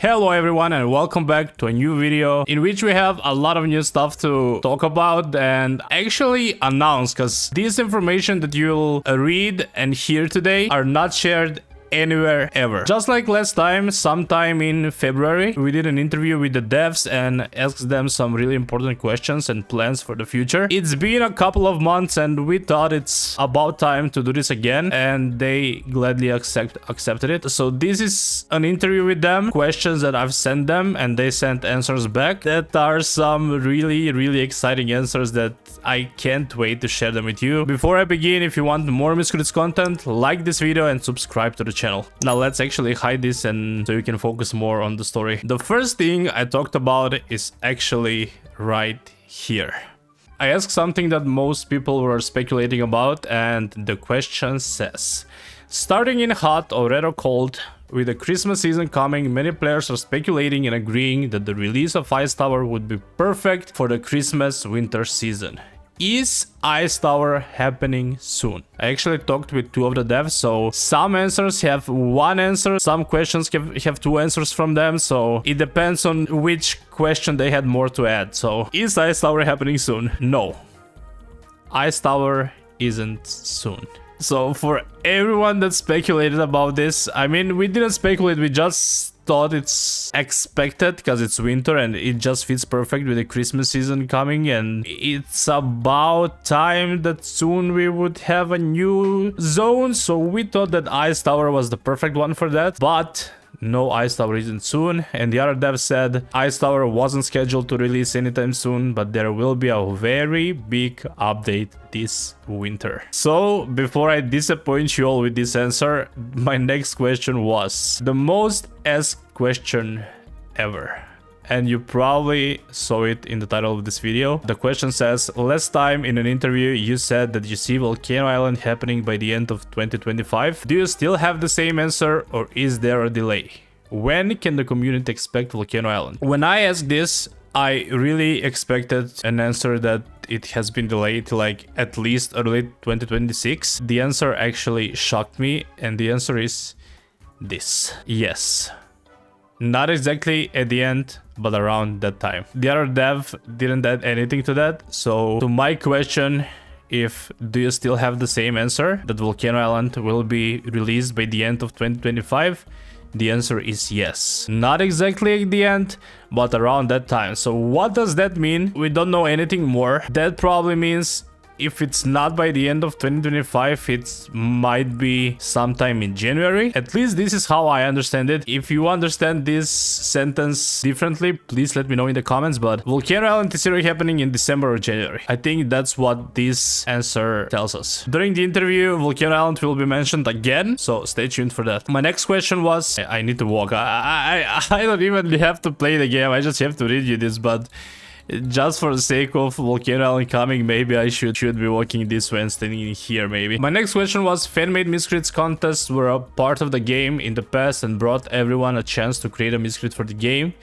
Hello everyone and welcome back to a new video in which we have a lot of new stuff to talk about and actually announce, because this information that you'll read and hear today are not shared anywhere ever. Just like last time, sometime in February, we did an interview with the devs and asked them some really important questions and plans for the future. It's been a couple of months and we thought it's about time to do this again, and they gladly accepted it. So this is an interview with them, questions that I've sent them, and they sent answers back. That are some really exciting answers that I can't wait to share them with you. Before I begin, if you want more Miscrits content, like this video and subscribe to the channel. Now let's actually hide this and so you can focus more on the story. The first thing I talked about is actually right here. I asked something that most people were speculating about, and the question says, starting in hot or rather cold, with the Christmas season coming, many players are speculating and agreeing that the release of Ice Tower would be perfect for the Christmas winter season. Is Ice Tower happening soon? I actually talked with two of the devs, so some answers have one answer, some questions have two answers from them, so it depends on which question they had more to add. So, is Ice Tower happening soon? No. Ice Tower isn't soon. So for everyone that speculated about this, I mean, we didn't speculate, we just thought it's expected because it's winter and it just fits perfect with the Christmas season coming, and it's about time that soon we would have a new zone, so we thought that Ice Tower was the perfect one for that. But no, Ice Tower isn't soon, and the other dev said Ice Tower wasn't scheduled to release anytime soon, but there will be a very big update this winter. So before I disappoint you all with this answer, my next question was the most asked question ever. And you probably saw it in the title of this video. The question says, last time in an interview you said that you see Volcano Island happening by the end of 2025. Do you still have the same answer, or is there a delay? When can the community expect Volcano Island? When I asked this, I really expected an answer that it has been delayed to like at least early 2026. The answer actually shocked me, and the answer is this. Yes. Not exactly at the end, but around that time. The other dev didn't add anything to that. So to my question, if do you still have the same answer that Volcano Island will be released by the end of 2025? The answer is yes. Not exactly at the end, but around that time. So what does that mean? We don't know anything more. That probably means if it's not by the end of 2025, it might be sometime in January. At least this is how I understand it. If you understand this sentence differently, please let me know in the comments. But Volcano Island is really happening in December or January. I think that's what this answer tells us. During the interview, Volcano Island will be mentioned again, so stay tuned for that. My next question was, I need to walk. I don't even have to play the game. I just have to read you this, but just for the sake of Volcano Island coming, maybe I should be walking this way and standing in here maybe. My next question was, fan-made miscrits contests were a part of the game in the past and brought everyone a chance to create a miscrit for the game.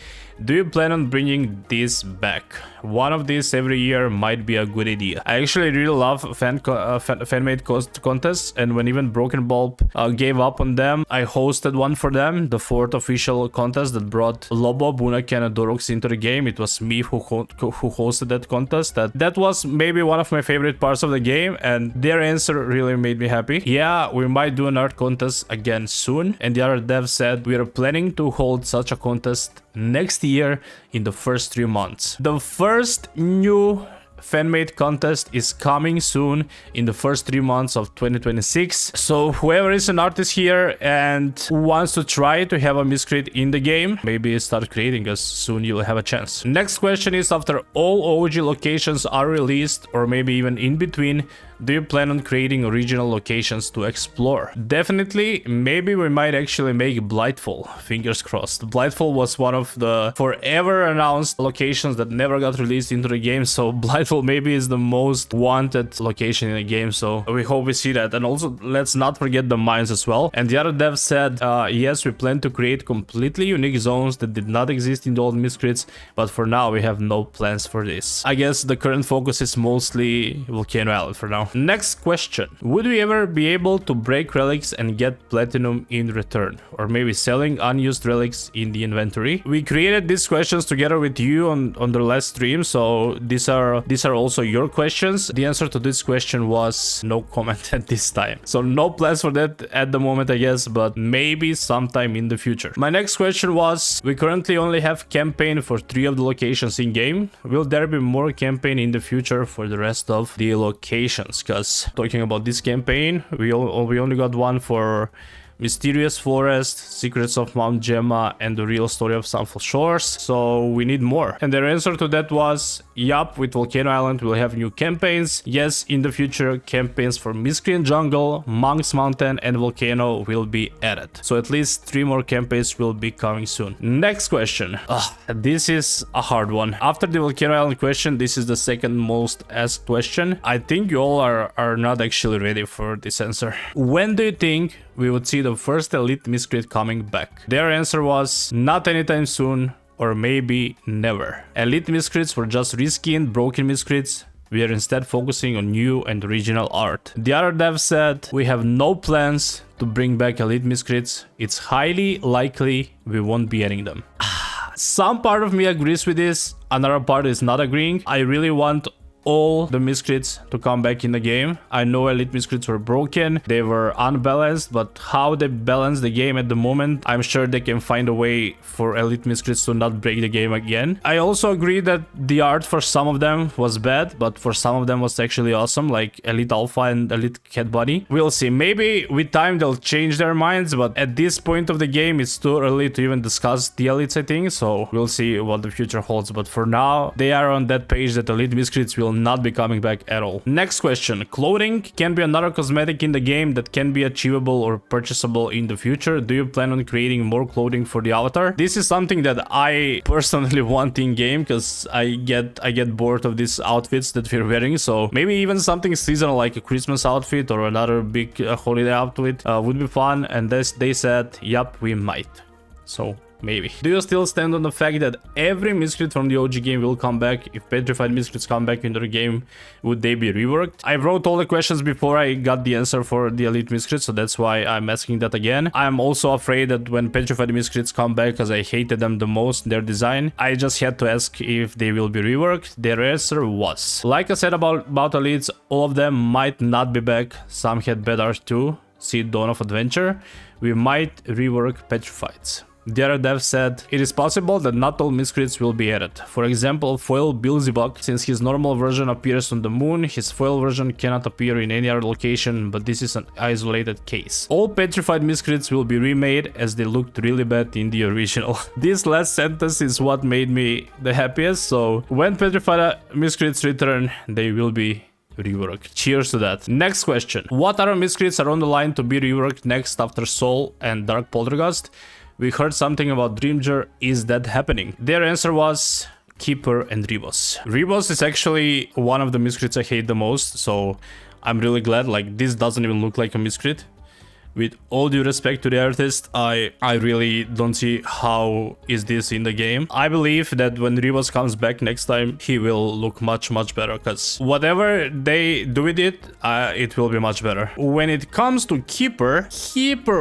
Do you plan on bringing this back? One of these every year might be a good idea. I actually really love fan-made contests, and when even Broken Bulb gave up on them, I hosted one for them, the 4th official contest that brought Lobo, Bunaken and Dorox into the game. It was me who hosted that contest. That was maybe one of my favorite parts of the game, and their answer really made me happy. Yeah, we might do an art contest again soon, and the other dev said we are planning to hold such a contest next year in the first 3 months. The first new fan-made contest is coming soon in the first 3 months of 2026. So whoever is an artist here and wants to try to have a miscrit in the game, maybe start creating, as soon you'll have a chance. Next question is, after all OG locations are released, or maybe even in between, do you plan on creating original locations to explore? Definitely. Maybe we might actually make Blightfall. Fingers crossed. Blightfall was one of the forever announced locations that never got released into the game, so Blightfall maybe is the most wanted location in the game, so we hope we see that. And also, let's not forget the mines as well. And the other dev said, yes, we plan to create completely unique zones that did not exist in the old miscrits, but for now we have no plans for this. I guess the current focus is mostly Volcano Island for now. Next question. Would we ever be able to break relics and get platinum in return? Or maybe selling unused relics in the inventory? We created these questions together with you on the last stream, so these are also your questions. The answer to this question was no comment at this time. So no plans for that at the moment, I guess, but maybe sometime in the future. My next question was, we currently only have campaign for 3 of the locations in game. Will there be more campaign in the future for the rest of the locations? Because talking about this campaign, we only got one for Mysterious Forest, Secrets of Mount Gemma, and the real story of Sunfall Shores, so we need more. And their answer to that was, yup, with Volcano Island we'll have new campaigns. Yes, in the future, campaigns for Miscrimania Jungle, Monk's Mountain, and Volcano will be added. So at least 3 more campaigns will be coming soon. Next question. This is a hard one. After the Volcano Island question, this is the second most asked question. I think you all are not actually ready for this answer. When do you think we would see the first Elite Miscrit coming back? Their answer was not anytime soon, or maybe never. Elite Miscrits were just reskinned broken Miscrits. We are instead focusing on new and original art. The other dev said, we have no plans to bring back Elite Miscrits. It's highly likely we won't be adding them. Some part of me agrees with this, another part is not agreeing. I really want all the Miscrits to come back in the game. I know Elite Miscrits were broken, they were unbalanced, but how they balance the game at the moment, I'm sure they can find a way for Elite Miscrits to not break the game again. I also agree that the art for some of them was bad, but for some of them was actually awesome, like Elite Alpha and Elite Cat Bunny. We'll see, maybe with time they'll change their minds, but at this point of the game it's too early to even discuss the elites, I think, so we'll see what the future holds. But for now, they are on that page that Elite Miscrits will not be coming back at all. Next question. Clothing can be another cosmetic in the game that can be achievable or purchasable in the future. Do you plan on creating more clothing for the avatar? This is something that I personally want in game, because I get bored of these outfits that we're wearing, so maybe even something seasonal like a Christmas outfit or another big holiday outfit would be fun. And they said, yup, we might. So maybe. Do you still stand on the fact that every Miscrit from the OG game will come back? If petrified Miscrits come back into the game, would they be reworked? I wrote all the questions before I got the answer for the Elite Miscrit, so that's why I'm asking that again. I'm also afraid that when petrified Miscrits come back, because I hated them the most, their design, I just had to ask if they will be reworked. Their answer was, like I said about Elites, all of them might not be back. Some had bad art too. See Dawn of Adventure. We might rework petrifieds. The other dev said, it is possible that not all Miscrits will be added. For example, foil Beelzebub, since his normal version appears on the moon, his foil version cannot appear in any other location, but this is an isolated case. All petrified Miscrits will be remade as they looked really bad in the original. This last sentence is what made me the happiest, so when petrified Miscrits return, they will be reworked. Cheers to that. Next question. What other Miscrits are on the line to be reworked next after Soul and Dark Poltergeist? We heard something about Dreamger. Is that happening? Their answer was Keeper and Rebos. Rebos is actually one of the Miscrits I hate the most, so I'm really glad. Like, this doesn't even look like a Miscrit. With all due respect to the artist, I really don't see how is this in the game. I believe that when Rebos comes back next time, he will look much better, because whatever they do with it, it will be much better. When it comes to Keeper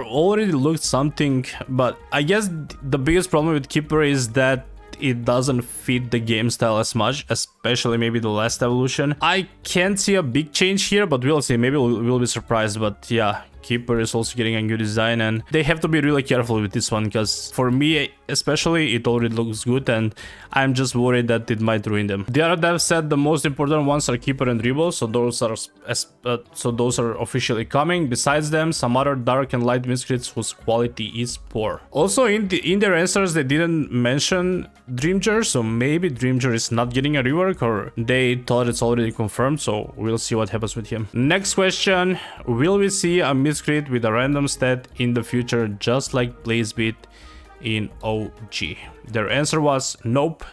already looked something, but I guess the biggest problem with Keeper is that it doesn't fit the game style as much, especially maybe the last evolution. I can't see a big change here, but we'll see. Maybe we'll be surprised, but yeah. Keeper is also getting a new design, and they have to be really careful with this one, because for me especially it already looks good and I'm just worried that it might ruin them. The other dev said the most important ones are Keeper and Rebos, so those are officially coming. Besides them, some other dark and light Miscrits whose quality is poor. Also in their answers they didn't mention Dreamger, so maybe Dreamger is not getting a rework, or they thought it's already confirmed, so we'll see what happens with him. Next question. Will we see a Miscrit with a random stat in the future, just like Blazebeat in OG? Their answer was nope.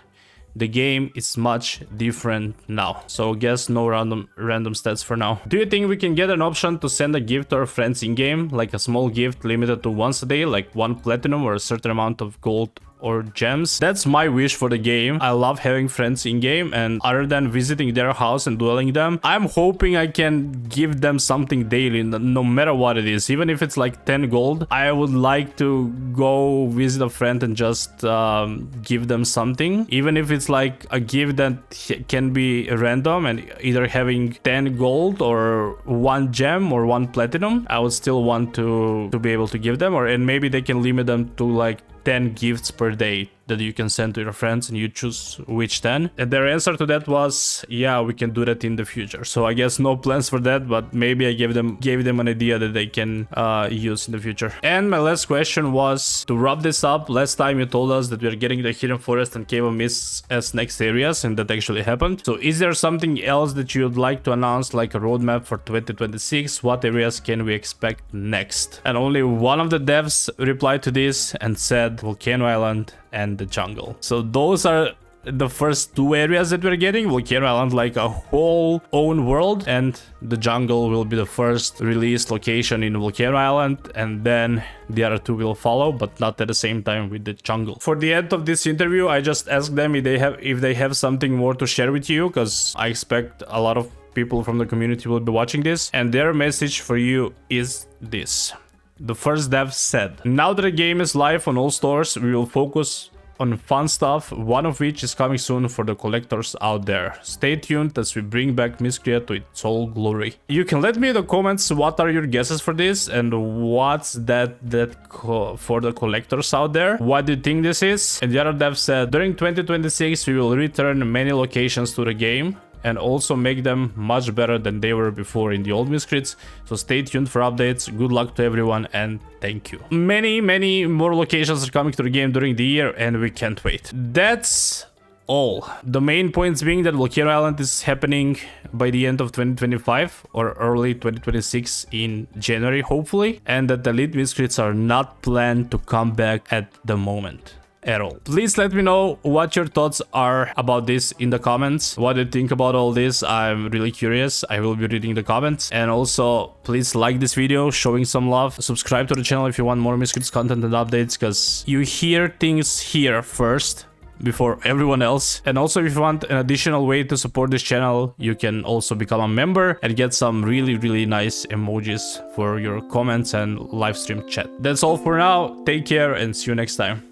The game is much different now, so guess no random stats for now. Do you think we can get an option to send a gift to our friends in game, like a small gift limited to once a day, like 1 platinum or a certain amount of gold or gems. That's my wish for the game. I love having friends in game, and other than visiting their house and dueling them, I'm hoping I can give them something daily, no matter what it is. Even if it's like 10 gold, I would like to go visit a friend and just give them something. Even if it's like a gift that can be random and either having 10 gold or 1 gem or 1 platinum, I would still want to be able to give them, and maybe they can limit them to like 10 gifts per day that you can send to your friends, and you choose which 10. And their answer to that was, yeah, we can do that in the future. So I guess no plans for that, but maybe I gave them an idea that they can use in the future. And my last question was, to wrap this up, last time you told us that we're getting the Hidden Forest and Cave of Mists as next areas, and that actually happened. So is there something else that you'd like to announce, like a roadmap for 2026? What areas can we expect next? And only one of the devs replied to this and said Volcano Island and the jungle. So those are the first 2 areas that we're getting. Volcano Island like a whole own world, and the jungle will be the first released location in Volcano Island, and then the other 2 will follow, but not at the same time with the jungle. For the end of this interview, I just asked them if they have something more to share with you, because I expect a lot of people from the community will be watching this, and their message for you is this. The first dev said, now that the game is live on all stores, we will focus on fun stuff, one of which is coming soon for the collectors out there. Stay tuned as we bring back Miscrit to its whole glory. You can let me in the comments what are your guesses for this, and what's that for the collectors out there. What do you think this is? And the other dev said, during 2026 we will return many locations to the game, and also make them much better than they were before in the old Miscrits. So stay tuned for updates. Good luck to everyone, and thank you. Many more locations are coming to the game during the year, and we can't wait. That's all. The main points being that Volcano Island is happening by the end of 2025 or early 2026 in January, hopefully, and that the Elite Miscrits are not planned to come back at the moment at all. Please let me know what your thoughts are about this in the comments. What do you think about all this? I'm really curious. I will be reading the comments. And also, please like this video, showing some love. Subscribe to the channel if you want more Miscrits content and updates, because you hear things here first before everyone else. And also, if you want an additional way to support this channel, you can also become a member and get some really nice emojis for your comments and live stream chat. That's all for now. Take care and see you next time.